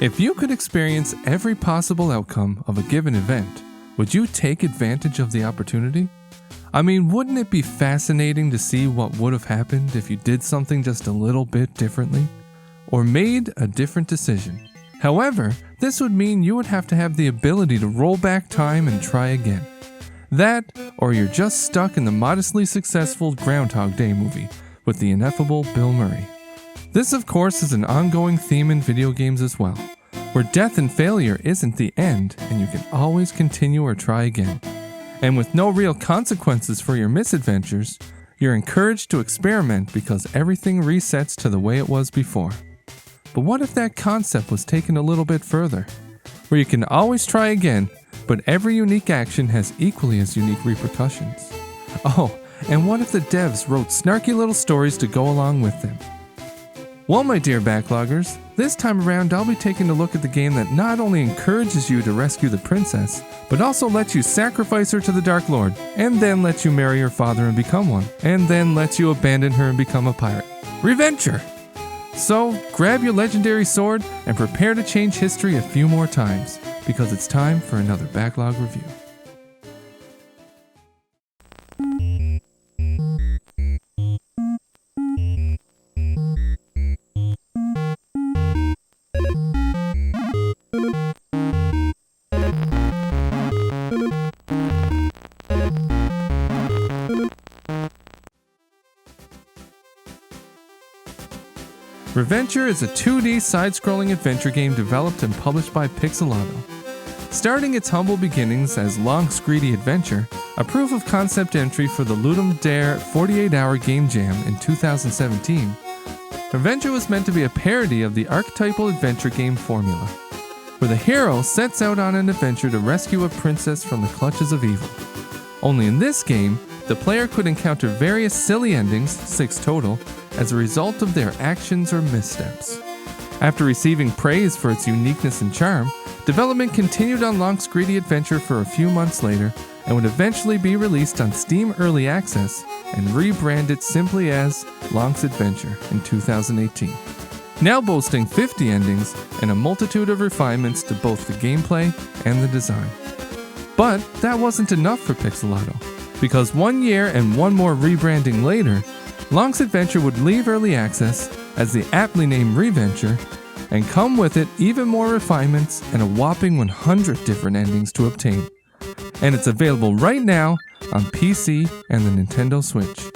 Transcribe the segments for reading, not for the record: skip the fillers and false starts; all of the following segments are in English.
If you could experience every possible outcome of a given event, would you take advantage of the opportunity? I mean, wouldn't it be fascinating to see what would have happened if you did something just a little bit differently? Or made a different decision? However, this would mean you would have to have the ability to roll back time and try again. That, or you're just stuck in the modestly successful Groundhog Day movie with the ineffable Bill Murray. This, of course, is an ongoing theme in video games as well, where death and failure isn't the end and you can always continue or try again. And with no real consequences for your misadventures, you're encouraged to experiment because everything resets to the way it was before. But what if that concept was taken a little bit further, where you can always try again, but every unique action has equally as unique repercussions? Oh, and what if the devs wrote snarky little stories to go along with them? Well, my dear backloggers, this time around I'll be taking a look at the game that not only encourages you to rescue the princess, but also lets you sacrifice her to the Dark Lord, and then lets you marry her father and become one, and then lets you abandon her and become a pirate. Reventure! So, grab your legendary sword and prepare to change history a few more times, because it's time for another Backlog review. Reventure is a 2D side-scrolling adventure game developed and published by Pixelato. Starting its humble beginnings as Long Screedy Adventure, a proof-of-concept entry for the Ludum Dare 48-hour game jam in 2017, Reventure was meant to be a parody of the archetypal adventure game formula, where the hero sets out on an adventure to rescue a princess from the clutches of evil. Only in this game, the player could encounter various silly endings, 6 total, as a result of their actions or missteps. After receiving praise for its uniqueness and charm, development continued on Long Screedy Adventure for a few months later and would eventually be released on Steam Early Access and rebranded simply as Long's Adventure in 2018. Now boasting 50 endings and a multitude of refinements to both the gameplay and the design. But that wasn't enough for Pixelato, because 1 year and one more rebranding later, Long's Adventure would leave Early Access as the aptly named Reventure, and come with it even more refinements and a whopping 100 different endings to obtain. And it's available right now on PC and the Nintendo Switch.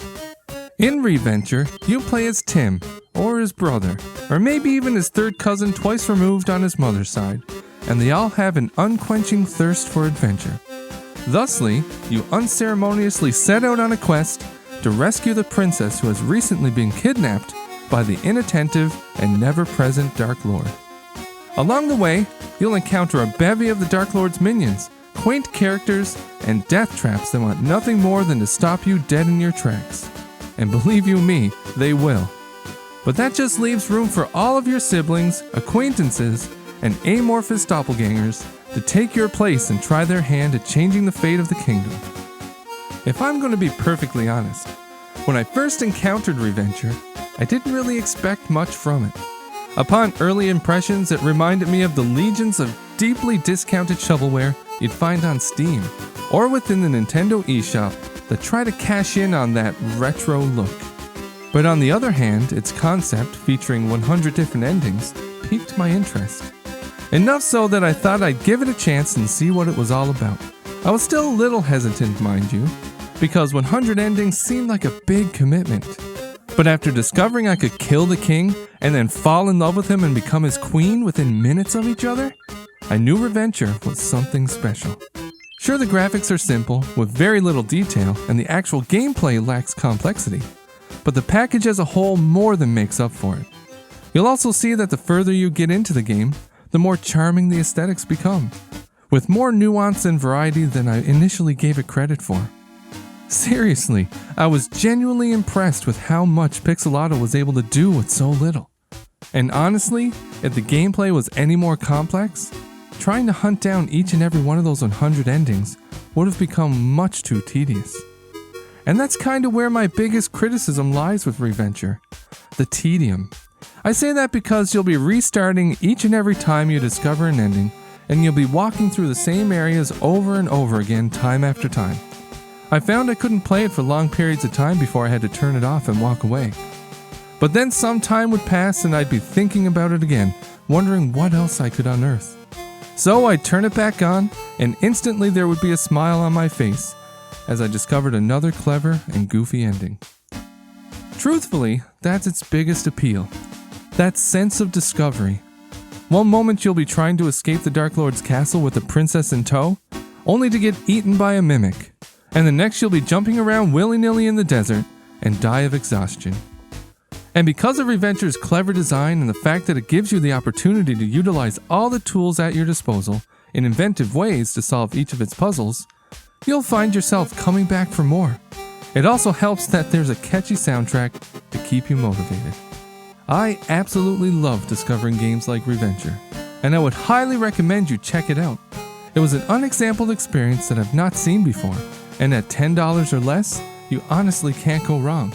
In Reventure, you play as Tim, or his brother, or maybe even his third cousin twice removed on his mother's side, and they all have an unquenching thirst for adventure. Thusly, you unceremoniously set out on a quest to rescue the princess who has recently been kidnapped by the inattentive and never-present Dark Lord. Along the way, you'll encounter a bevy of the Dark Lord's minions, quaint characters, and death traps that want nothing more than to stop you dead in your tracks. And believe you me, they will. But that just leaves room for all of your siblings, acquaintances, and amorphous doppelgangers to take your place and try their hand at changing the fate of the kingdom. If I'm going to be perfectly honest, when I first encountered Reventure, I didn't really expect much from it. Upon early impressions, it reminded me of the legions of deeply discounted shovelware you'd find on Steam, or within the Nintendo eShop that try to cash in on that retro look. But on the other hand, its concept, featuring 100 different endings, piqued my interest. Enough so that I thought I'd give it a chance and see what it was all about. I was still a little hesitant, mind you, because 100 endings seemed like a big commitment. But after discovering I could kill the king and then fall in love with him and become his queen within minutes of each other, I knew Reventure was something special. Sure, the graphics are simple, with very little detail, and the actual gameplay lacks complexity, but the package as a whole more than makes up for it. You'll also see that the further you get into the game, the more charming the aesthetics become, with more nuance and variety than I initially gave it credit for. Seriously, I was genuinely impressed with how much Pixelato was able to do with so little. And honestly, if the gameplay was any more complex, trying to hunt down each and every one of those 100 endings would have become much too tedious. And that's kinda where my biggest criticism lies with Reventure: the tedium. I say that because you'll be restarting each and every time you discover an ending, and you'll be walking through the same areas over and over again time after time. I found I couldn't play it for long periods of time before I had to turn it off and walk away. But then some time would pass and I'd be thinking about it again, wondering what else I could unearth. So I'd turn it back on, and instantly there would be a smile on my face as I discovered another clever and goofy ending. Truthfully, that's its biggest appeal. That sense of discovery. One moment you'll be trying to escape the Dark Lord's castle with a princess in tow, only to get eaten by a mimic. And the next you'll be jumping around willy-nilly in the desert and die of exhaustion. And because of Reventure's clever design and the fact that it gives you the opportunity to utilize all the tools at your disposal in inventive ways to solve each of its puzzles, you'll find yourself coming back for more. It also helps that there's a catchy soundtrack to keep you motivated. I absolutely love discovering games like Reventure, and I would highly recommend you check it out. It was an unexampled experience that I've not seen before, and at $10 or less, you honestly can't go wrong.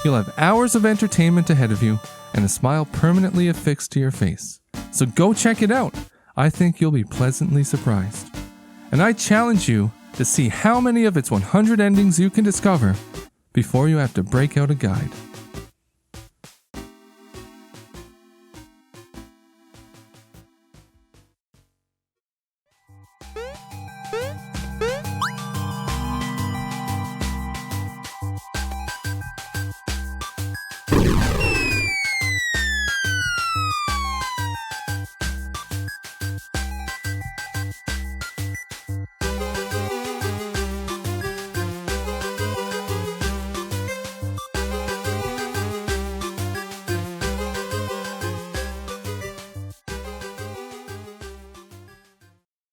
You'll have hours of entertainment ahead of you and a smile permanently affixed to your face. So go check it out. I think you'll be pleasantly surprised. And I challenge you to see how many of its 100 endings you can discover before you have to break out a guide.